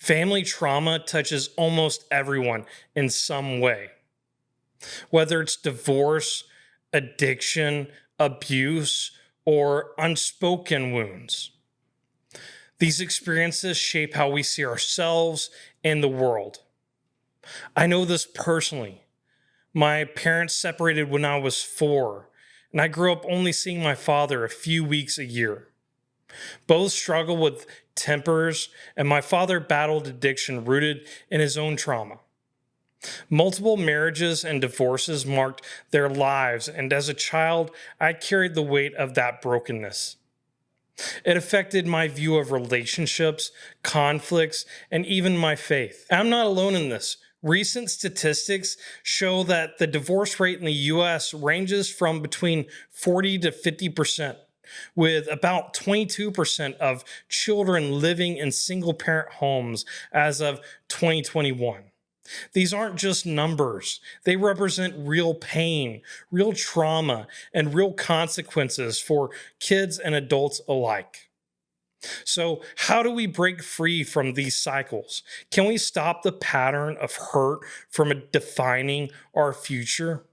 Family trauma touches almost everyone in some way, whether it's divorce, addiction, abuse, or unspoken wounds. These experiences shape how we see ourselves and the world. I know this personally. My parents separated when I was 4, and I grew up only seeing my father a few weeks a year. Both struggled with tempers, and my father battled addiction rooted in his own trauma. Multiple marriages and divorces marked their lives, and as a child, I carried the weight of that brokenness. It affected my view of relationships, conflicts, and even my faith. I'm not alone in this. Recent statistics show that the divorce rate in the US ranges from between 40 to 50%, with about 22% of children living in single-parent homes as of 2021. These aren't just numbers. They represent real pain, real trauma, and real consequences for kids and adults alike. So, how do we break free from these cycles? Can we stop the pattern of hurt from defining our future?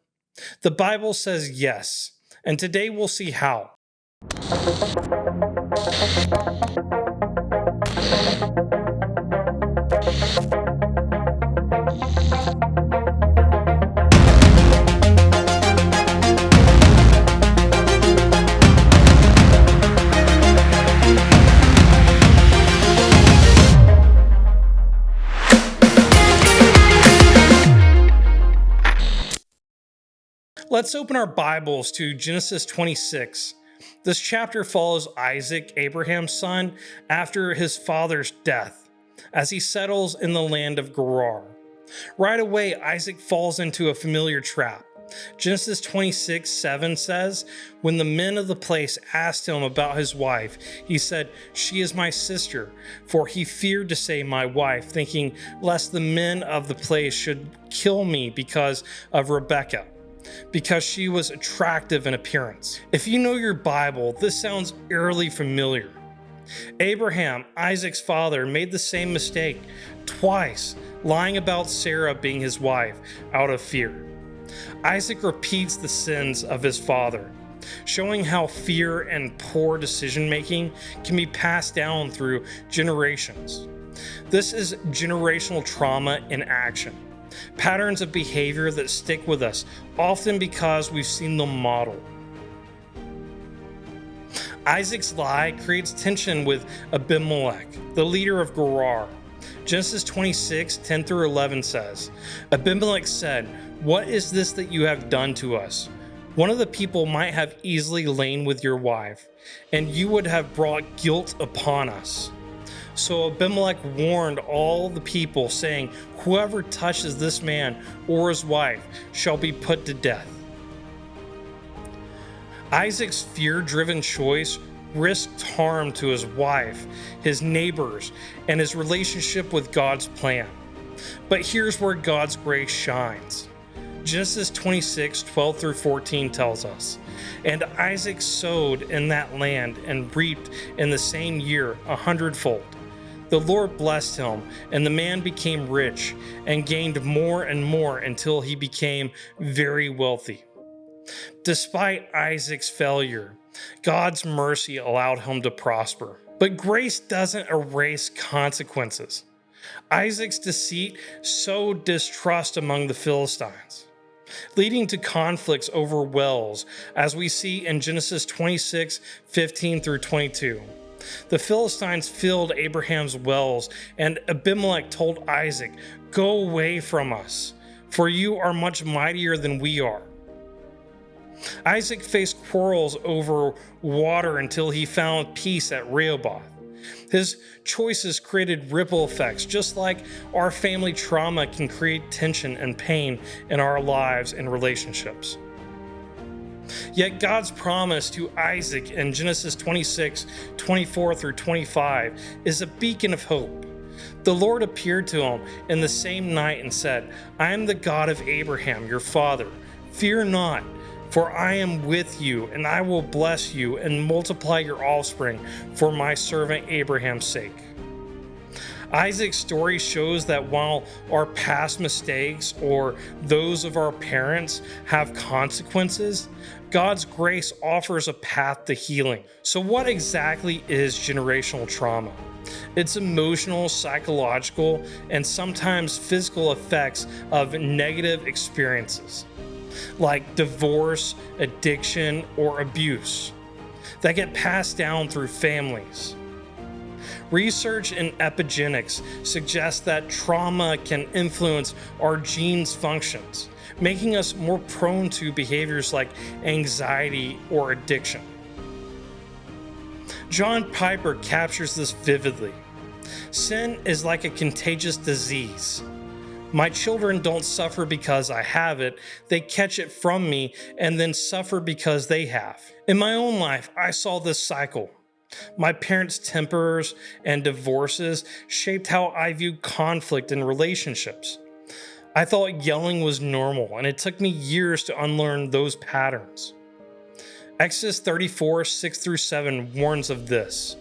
The Bible says yes, and today we'll see how. Let's open our Bibles to Genesis 26. This chapter follows Isaac, Abraham's son, after his father's death, as he settles in the land of Gerar. Right away, Isaac falls into a familiar trap. Genesis 26:7 says, "When the men of the place asked him about his wife, he said, 'She is my sister,' for he feared to say 'my wife,' thinking lest the men of the place should kill me because of Rebekah, because she was attractive in appearance." If you know your Bible, this sounds eerily familiar. Abraham, Isaac's father, made the same mistake twice, lying about Sarah being his wife out of fear. Isaac repeats the sins of his father, showing how fear and poor decision-making can be passed down through generations. This is generational trauma in action. Patterns of behavior that stick with us, often because we've seen them modeled. Isaac's lie creates tension with Abimelech, the leader of Gerar. Genesis 26:10 through 11 says, "Abimelech said, 'What is this that you have done to us? One of the people might have easily lain with your wife, and you would have brought guilt upon us.' So Abimelech warned all the people, saying, 'Whoever touches this man or his wife shall be put to death.'" Isaac's fear-driven choice risked harm to his wife, his neighbors, and his relationship with God's plan. But here's where God's grace shines. Genesis 26:12 through 14 tells us, "And Isaac sowed in that land and reaped in the same year 100-fold. The Lord blessed him, and the man became rich and gained more and more until he became very wealthy." Despite Isaac's failure, God's mercy allowed him to prosper. But grace doesn't erase consequences. Isaac's deceit sowed distrust among the Philistines, leading to conflicts over wells, as we see in Genesis 26:15 through 22. The Philistines filled Abraham's wells, and Abimelech told Isaac, "Go away from us, for you are much mightier than we are." Isaac faced quarrels over water until he found peace at Rehoboth. His choices created ripple effects, just like our family trauma can create tension and pain in our lives and relationships. Yet God's promise to Isaac in Genesis 26:24 through 25 is a beacon of hope. The Lord appeared to him in the same night and said, "I am the God of Abraham, your father. Fear not, for I am with you, and I will bless you and multiply your offspring for my servant Abraham's sake." Isaac's story shows that while our past mistakes or those of our parents have consequences, God's grace offers a path to healing. So, what exactly is generational trauma? It's emotional, psychological, and sometimes physical effects of negative experiences, like divorce, addiction, or abuse, that get passed down through families. Research in epigenetics suggests that trauma can influence our genes' functions, making us more prone to behaviors like anxiety or addiction. John Piper captures this vividly. Sin is like a contagious disease. My children don't suffer because I have it, they catch it from me and then suffer because they have. In my own life, I saw this cycle. My parents' tempers and divorces shaped how I viewed conflict in relationships. I thought yelling was normal, and it took me years to unlearn those patterns. Exodus 34, 6-7 warns of this.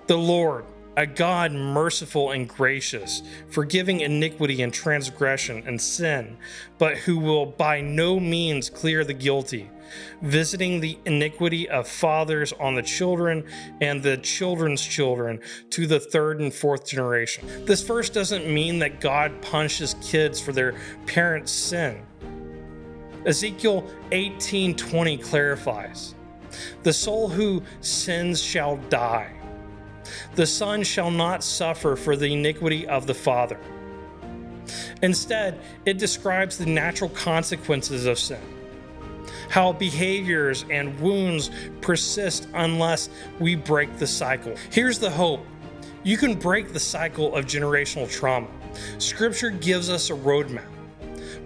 The Lord, a God merciful and gracious, forgiving iniquity and transgression and sin, but who will by no means clear the guilty, visiting the iniquity of fathers on the children and the children's children to the third and fourth generation. This verse doesn't mean that God punishes kids for their parents' sin. Ezekiel 18:20 clarifies, the soul who sins shall die. The son shall not suffer for the iniquity of the father. Instead, it describes the natural consequences of sin, how behaviors and wounds persist unless we break the cycle. Here's the hope. You can break the cycle of generational trauma. Scripture gives us a roadmap.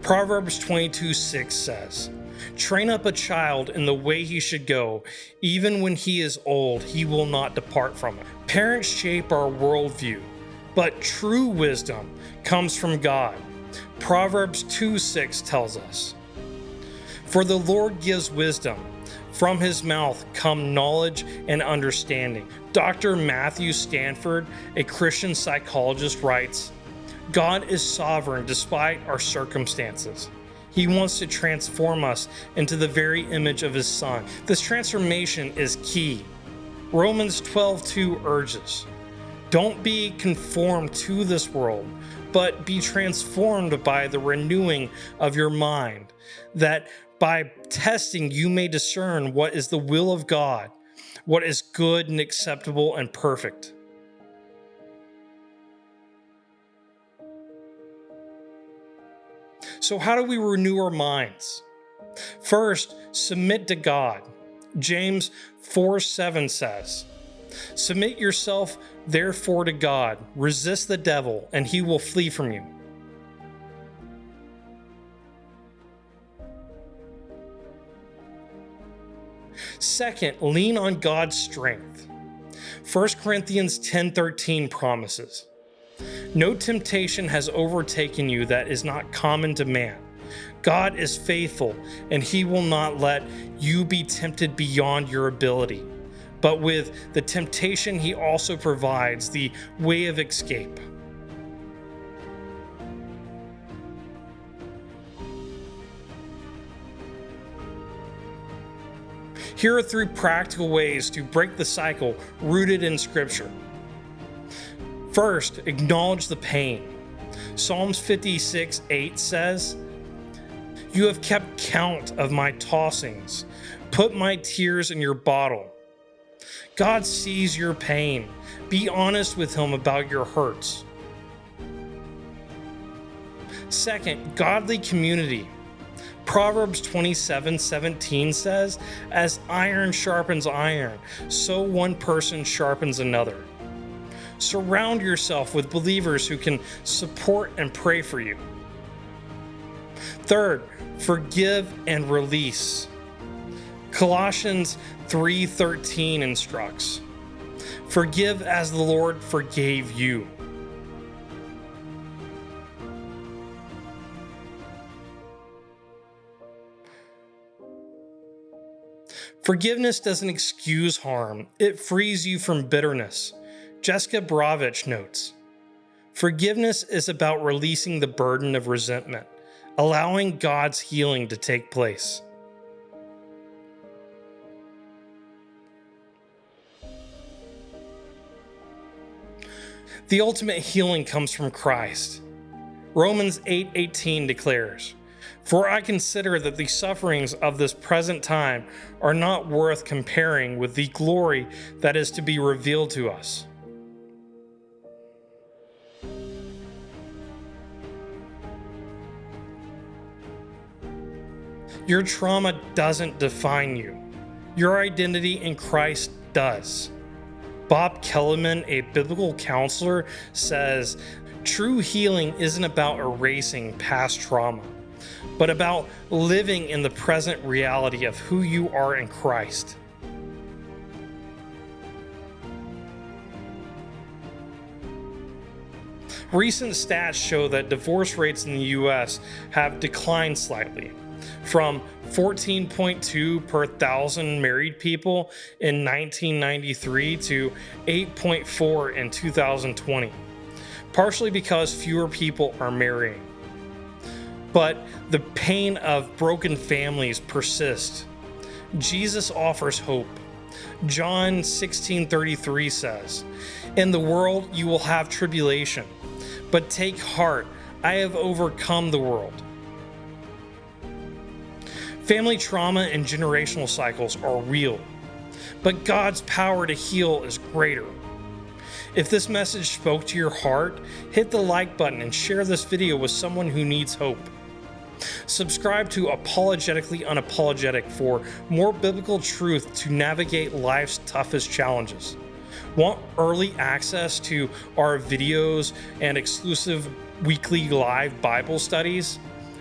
Proverbs 22:6 says, train up a child in the way he should go. Even when he is old, he will not depart from it. Parents shape our worldview, but true wisdom comes from God. Proverbs 2:6 tells us, for the Lord gives wisdom. From his mouth come knowledge and understanding. Dr. Matthew Stanford, a Christian psychologist, writes, God is sovereign despite our circumstances. He wants to transform us into the very image of his Son. This transformation is key. Romans 12:2 urges, don't be conformed to this world, but be transformed by the renewing of your mind, that by testing you may discern what is the will of God, what is good and acceptable and perfect. So how do we renew our minds? First, submit to God. James 4:7 says, submit yourself therefore to God, resist the devil, and he will flee from you. Second, lean on God's strength. 1 Corinthians 10:13 promises, no temptation has overtaken you that is not common to man. God is faithful, and he will not let you be tempted beyond your ability. But with the temptation, he also provides the way of escape. Here are 3 practical ways to break the cycle rooted in Scripture. First, acknowledge the pain. Psalms 56:8 says, you have kept count of my tossings. Put my tears in your bottle. God sees your pain. Be honest with him about your hurts. Second, godly community. Proverbs 27:17 says, as iron sharpens iron, so one person sharpens another. Surround yourself with believers who can support and pray for you. Third, forgive and release. Colossians 3:13 instructs, forgive as the Lord forgave you. Forgiveness doesn't excuse harm, it frees you from bitterness. Jessica Bravich notes, Forgiveness is about releasing the burden of resentment, allowing God's healing to take place. The ultimate healing comes from Christ. Romans 8:18 declares, "For I consider that the sufferings of this present time are not worth comparing with the glory that is to be revealed to us." Your trauma doesn't define you. Your identity in Christ does. Bob Kellerman, a biblical counselor, says, "True healing isn't about erasing past trauma, but about living in the present reality of who you are in Christ." Recent stats show that divorce rates in the US have declined slightly, from 14.2 per thousand married people in 1993 to 8.4 in 2020, partially because fewer people are marrying. But the pain of broken families persists. Jesus offers hope. John 16:33 says, "In the world you will have tribulation, but take heart, I have overcome the world." Family trauma and generational cycles are real, but God's power to heal is greater. If this message spoke to your heart, hit the like button and share this video with someone who needs hope. Subscribe to Apologetically Unapologetic for more biblical truth to navigate life's toughest challenges. Want early access to our videos and exclusive weekly live Bible studies?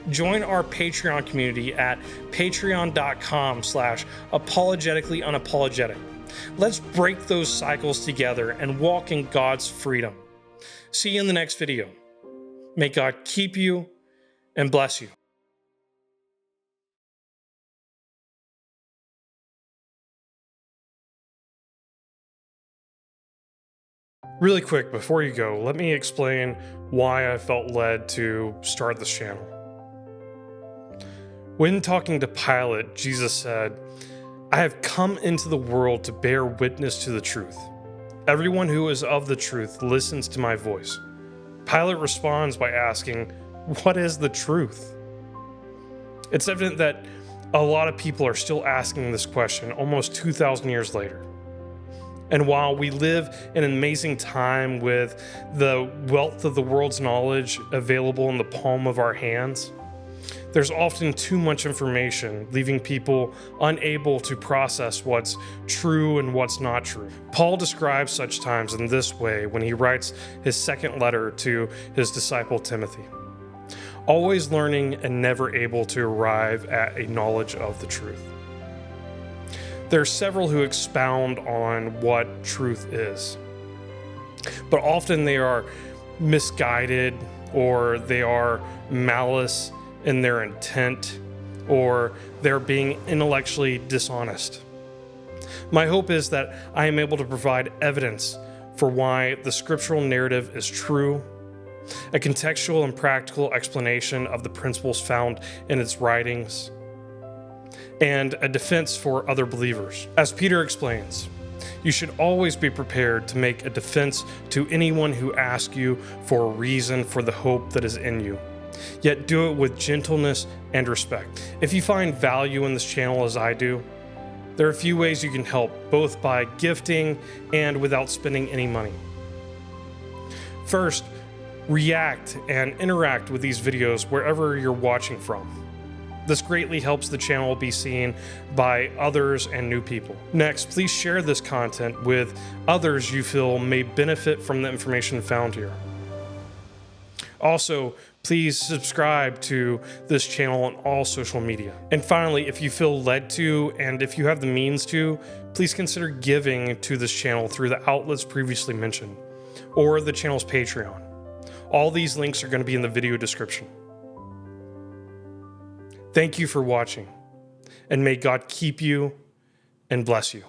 Join our Patreon community at patreon.com/apologeticallyunapologetic. Let's break those cycles together and walk in God's freedom. See you in the next video. May God keep you and bless you. Really quick, before you go, let me explain why I felt led to start this channel. When talking to Pilate, Jesus said, "I have come into the world to bear witness to the truth. Everyone who is of the truth listens to my voice." Pilate responds by asking, "What is the truth?" It's evident that a lot of people are still asking this question almost 2,000 years later. And while we live in an amazing time with the wealth of the world's knowledge available in the palm of our hands, there's often too much information, leaving people unable to process what's true and what's not true. Paul describes such times in this way when he writes his second letter to his disciple Timothy: "Always learning and never able to arrive at a knowledge of the truth." There are several who expound on what truth is, but often they are misguided, or they are malice in their intent, or they're being intellectually dishonest. My hope is that I am able to provide evidence for why the scriptural narrative is true, a contextual and practical explanation of the principles found in its writings, and a defense for other believers. As Peter explains, you should always be prepared to make a defense to anyone who asks you for a reason for the hope that is in you, yet do it with gentleness and respect. If you find value in this channel as I do, there are a few ways you can help, both by gifting and without spending any money. First, react and interact with these videos wherever you're watching from. This greatly helps the channel be seen by others and new people. Next, please share this content with others you feel may benefit from the information found here. Also, please subscribe to this channel on all social media. And finally, if you feel led to, and if you have the means to, please consider giving to this channel through the outlets previously mentioned, or the channel's Patreon. All these links are going to be in the video description. Thank you for watching, and may God keep you and bless you.